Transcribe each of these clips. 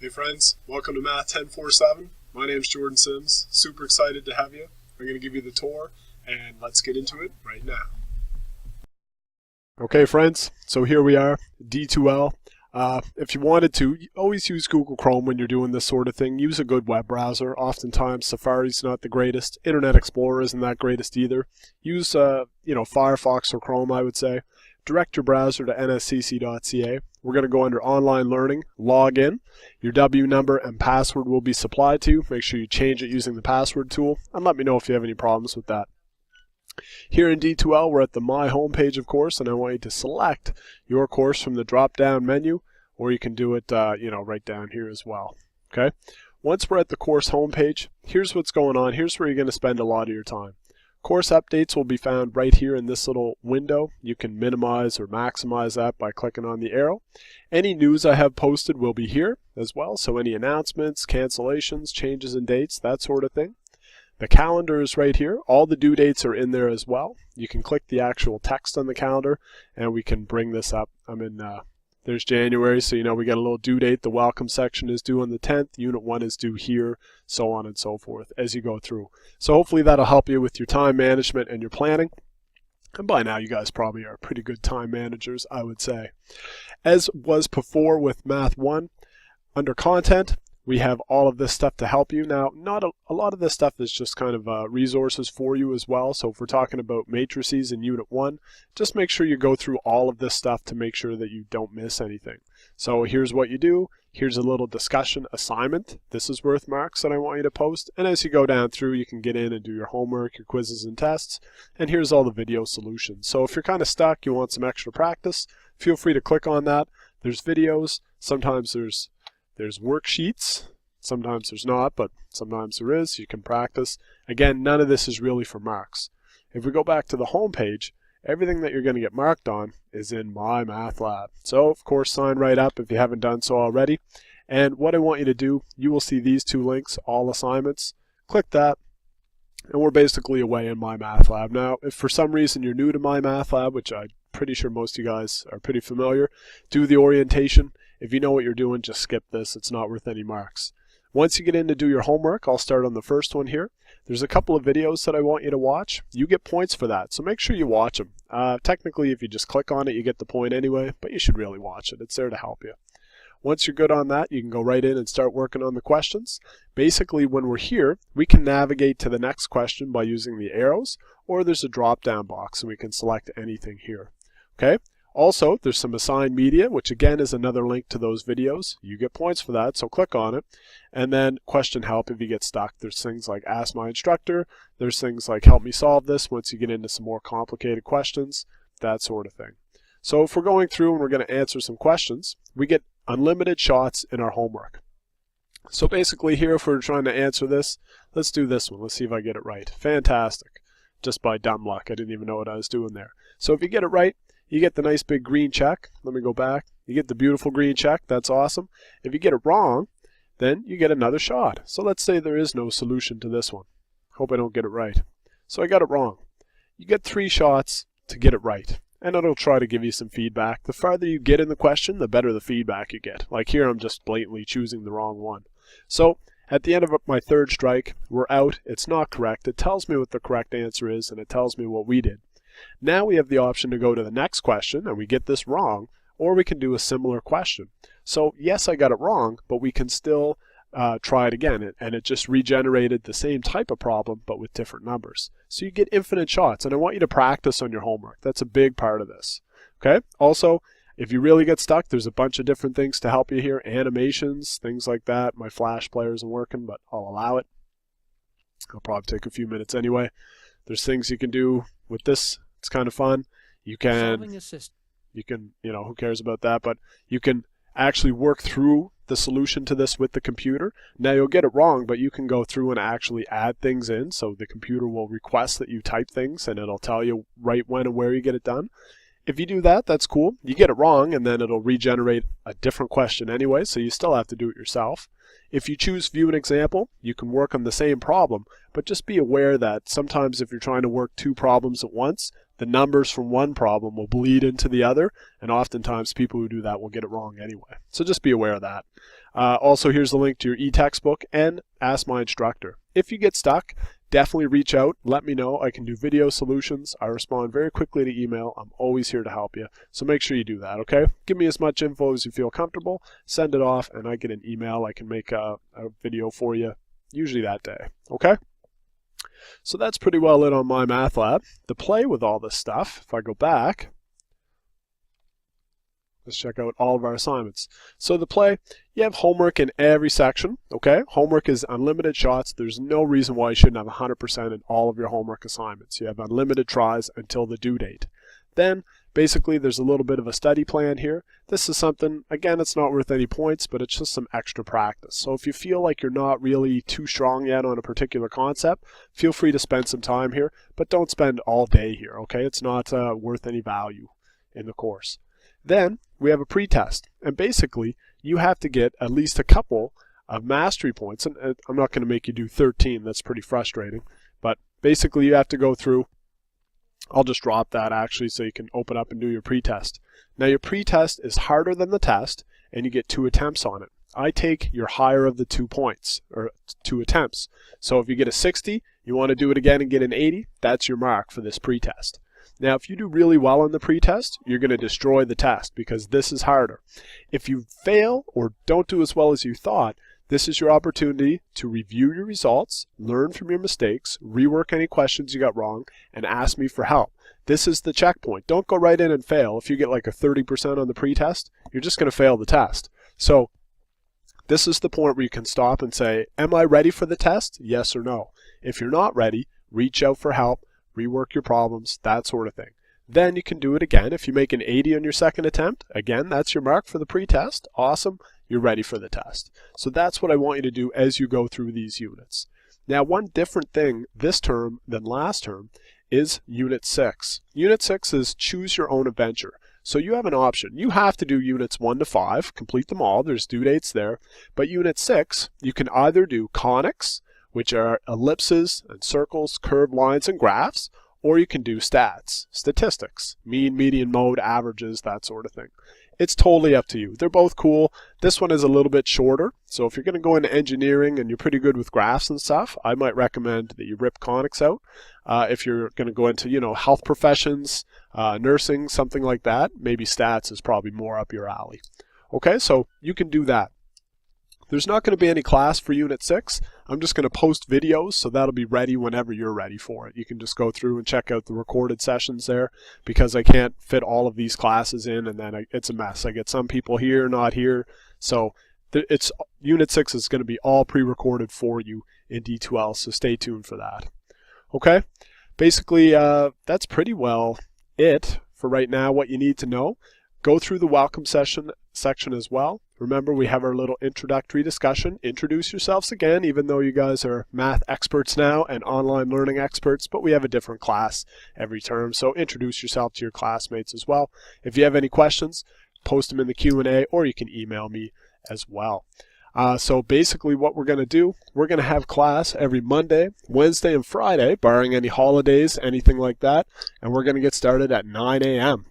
Hey friends, welcome to Math 1047. My name's Jordan Sims. Super excited to have you. I'm going to give you the tour, and let's get into it right now. Okay friends, so here we are, D2L. If you wanted to, always use Google Chrome when you're doing this sort of thing. Use a good web browser. Oftentimes Safari's not the greatest. Internet Explorer isn't that greatest either. Use Firefox or Chrome, I would say. Direct your browser to nscc.ca. We're going to go under Online Learning, log in. Your W number and password will be supplied to you. Make sure you change it using the password tool, and let me know if you have any problems with that. Here in D2L, we're at the My Home page, of course, and I want you to select your course from the drop-down menu, or you can do it, right down here as well. Okay. Once we're at the course home page, here's what's going on. Here's where you're going to spend a lot of your time. Course updates will be found right here in this little window. You can minimize or maximize that by clicking on the arrow. Any news I have posted will be here as well, so any announcements, cancellations, changes in dates, that sort of thing. The calendar is right here. All the due dates are in there as well. You can click the actual text on the calendar and we can bring this up. There's January, so we get a little due date. The welcome section is due on the 10th. Unit 1 is due here, so on and so forth as you go through. So hopefully that'll help you with your time management and your planning. And by now you guys probably are pretty good time managers, I would say. As was before with Math 1, under Content, we have all of this stuff to help you. Now, not a lot of this stuff is just kind of resources for you as well. So if we're talking about matrices in Unit 1, just make sure you go through all of this stuff to make sure that you don't miss anything. So here's what you do. Here's a little discussion assignment. This is worth marks that I want you to post. And as you go down through, you can get in and do your homework, your quizzes and tests. And here's all the video solutions. So if you're kind of stuck, you want some extra practice, feel free to click on that. There's videos. Sometimes there's worksheets, sometimes there's not, but sometimes there is. You can practice. Again, none of this is really for marks. If we go back to the home page, everything that you're going to get marked on is in My Math Lab. So, of course, sign right up if you haven't done so already. And what I want you to do, you will see these two links, all assignments. Click that, and we're basically away in My Math Lab. Now, if for some reason you're new to My Math Lab, which I'm pretty sure most of you guys are pretty familiar, do the orientation. If you know what you're doing, just skip this. It's not worth any marks. Once you get in to do your homework, I'll start on the first one here. There's a couple of videos that I want you to watch. You get points for that, so make sure you watch them. Technically, if you just click on it, you get the point anyway, but you should really watch it. It's there to help you. Once you're good on that, you can go right in and start working on the questions. Basically, when we're here, we can navigate to the next question by using the arrows, or there's a drop-down box, and we can select anything here. Okay? Also, there's some assigned media, which again is another link to those videos. You get points for that, so click on it. And then question help if you get stuck. There's things like Ask My Instructor. There's things like Help Me Solve This once you get into some more complicated questions, that sort of thing. So if we're going through and we're going to answer some questions, we get unlimited shots in our homework. So basically here, if we're trying to answer this, let's do this one. Let's see if I get it right. Fantastic. Just by dumb luck. I didn't even know what I was doing there. So if you get it right, you get the nice big green check. Let me go back. You get the beautiful green check. That's awesome. If you get it wrong, then you get another shot. So let's say there is no solution to this one. Hope I don't get it right. So I got it wrong. You get 3 shots to get it right. And it'll try to give you some feedback. The farther you get in the question, the better the feedback you get. Like here, I'm just blatantly choosing the wrong one. So at the end of my third strike, we're out. It's not correct. It tells me what the correct answer is, and it tells me what we did. Now we have the option to go to the next question, and we get this wrong, or we can do a similar question. So yes, I got it wrong, but we can still try it again, and it just regenerated the same type of problem, but with different numbers. So you get infinite shots, and I want you to practice on your homework. That's a big part of this. Okay? Also, if you really get stuck, there's a bunch of different things to help you here. Animations, things like that. My Flash player isn't working, but I'll allow it. It'll probably take a few minutes anyway. There's things you can do with this. It's kind of fun. You can, who cares about that, but you can actually work through the solution to this with the computer. Now you'll get it wrong, but you can go through and actually add things in. So the computer will request that you type things, and it'll tell you right when and where you get it done. If you do that, that's cool. You get it wrong, and then it'll regenerate a different question anyway, so you still have to do it yourself. If you choose View an Example, you can work on the same problem, but just be aware that sometimes if you're trying to work 2 problems at once, the numbers from one problem will bleed into the other, and oftentimes people who do that will get it wrong anyway. So just be aware of that. Also, here's the link to your e-textbook and Ask My Instructor. If you get stuck, definitely reach out. Let me know. I can do video solutions. I respond very quickly to email. I'm always here to help you. So make sure you do that, okay? Give me as much info as you feel comfortable. Send it off, and I get an email. I can make a video for you, usually that day, okay? So that's pretty well it on MyMathLab. To play with all this stuff, if I go back, let's check out all of our assignments. So the play, you have homework in every section, okay? Homework is unlimited shots. There's no reason why you shouldn't have 100% in all of your homework assignments. You have unlimited tries until the due date. Then, basically, there's a little bit of a study plan here. This is something, again, it's not worth any points, but it's just some extra practice. So if you feel like you're not really too strong yet on a particular concept, feel free to spend some time here, but don't spend all day here, okay? It's not worth any value in the course. Then we have a pretest, and basically you have to get at least a couple of mastery points, and I'm not going to make you do 13, that's pretty frustrating, but basically you have to go through, I'll just drop that actually so you can open up and do your pretest. Now your pretest is harder than the test, and you get 2 attempts on it. I take your higher of the 2 points, or 2 attempts. So if you get a 60, you want to do it again and get an 80, that's your mark for this pretest. Now, if you do really well on the pretest, you're going to destroy the test because this is harder. If you fail or don't do as well as you thought, this is your opportunity to review your results, learn from your mistakes, rework any questions you got wrong, and ask me for help. This is the checkpoint. Don't go right in and fail. If you get like a 30% on the pretest, you're just going to fail the test. So this is the point where you can stop and say, am I ready for the test? Yes or no. If you're not ready, reach out for help. Rework your problems, that sort of thing. Then you can do it again. If you make an 80 on your second attempt, again, that's your mark for the pretest. Awesome, you're ready for the test. So that's what I want you to do as you go through these units. Now, one different thing this term than last term is Unit 6. Unit 6 is choose your own adventure. So you have an option. You have to do units 1 to 5, complete them all, there's due dates there. But Unit 6, you can either do conics, which are ellipses and circles, curved lines and graphs, or you can do stats, statistics, mean, median, mode, averages, that sort of thing. It's totally up to you. They're both cool. This one is a little bit shorter, so if you're going to go into engineering and you're pretty good with graphs and stuff, I might recommend that you rip conics out. If you're going to go into, health professions, nursing, something like that, maybe stats is probably more up your alley. Okay, so you can do that. There's not going to be any class for Unit 6. I'm just going to post videos, so that'll be ready whenever you're ready for it. You can just go through and check out the recorded sessions there because I can't fit all of these classes in, and then it's a mess. I get some people here, not here. So Unit 6 is going to be all pre-recorded for you in D2L, so stay tuned for that. Okay? Basically, that's pretty well it for right now, what you need to know. Go through the welcome section as well. Remember, we have our little introductory discussion. Introduce yourselves again, even though you guys are math experts now and online learning experts, but we have a different class every term, so introduce yourself to your classmates as well. If you have any questions, post them in the Q&A, or you can email me as well. So basically what we're going to do, we're going to have class every Monday, Wednesday, and Friday, barring any holidays, anything like that, and we're going to get started at 9 a.m.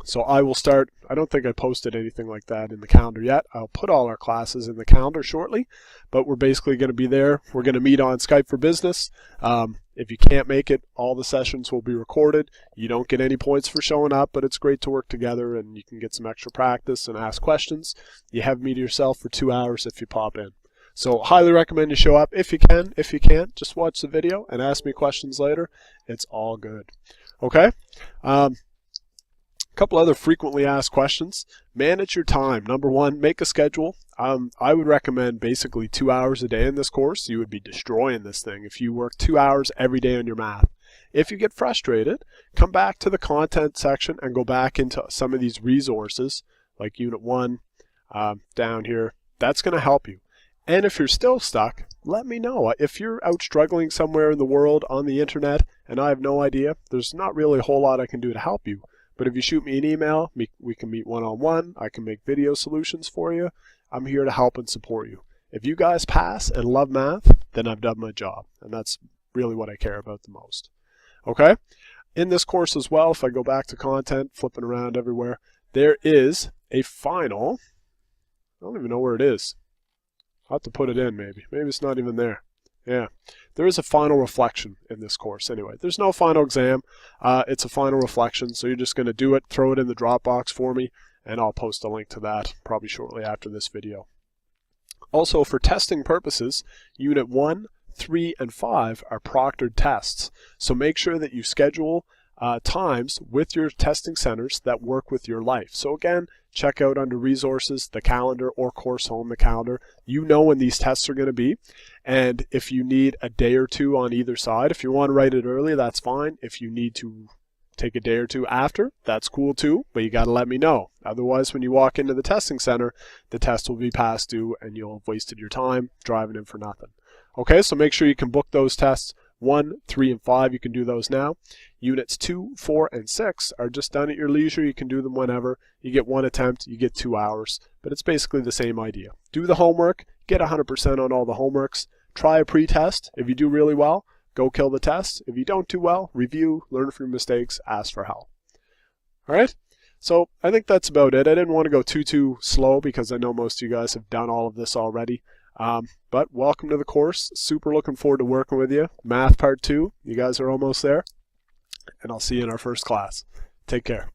So I will start, I don't think I posted anything like that in the calendar yet. I'll put all our classes in the calendar shortly, but we're basically going to be there. We're going to meet on Skype for Business. If you can't make it, all the sessions will be recorded. You don't get any points for showing up, but it's great to work together and you can get some extra practice and ask questions. You have me to yourself for 2 hours if you pop in. So highly recommend you show up if you can. If you can't, just watch the video and ask me questions later. It's all good. Okay? Couple other frequently asked questions. Manage your time. Number one, make a schedule. I would recommend basically 2 hours a day in this course. You would be destroying this thing if you work 2 hours every day on your math. If you get frustrated, come back to the content section and go back into some of these resources like Unit 1 down here. That's going to help you. And if you're still stuck, let me know. If you're out struggling somewhere in the world on the internet and I have no idea, there's not really a whole lot I can do to help you. But if you shoot me an email, we can meet one-on-one. I can make video solutions for you. I'm here to help and support you. If you guys pass and love math, then I've done my job. And that's really what I care about the most. Okay? In this course as well, if I go back to content, flipping around everywhere, there is a final I don't even know where it is. I'll have to put it in maybe. Maybe it's not even there. Yeah, there is a final reflection in this course anyway. There's no final exam. It's a final reflection, so you're just going to do it, throw it in the Dropbox for me, and I'll post a link to that probably shortly after this video. Also, for testing purposes, Unit 1, 3, and 5 are proctored tests. So make sure that you schedule times with your testing centers that work with your life. So again, check out under resources, the calendar, or course home, the calendar. You know when these tests are going to be. And if you need a day or two on either side, if you want to write it early, that's fine. If you need to take a day or two after, that's cool too, but you got to let me know. Otherwise, when you walk into the testing center, the test will be past due and you'll have wasted your time driving in for nothing. Okay, so make sure you can book those tests. 1, 3, and 5, you can do those now. Units 2, 4, and 6 are just done at your leisure. You can do them whenever. You get 1 attempt, you get 2 hours, but it's basically the same idea. Do the homework, get 100% on all the homeworks, try a pre-test. If you do really well, go kill the test. If you don't do well, review, learn from your mistakes, ask for help. All right? So I think that's about it. I didn't want to go too slow because I know most of you guys have done all of this already. But welcome to the course. Super looking forward to working with you. Math Part 2, you guys are almost there. And I'll see you in our first class. Take care.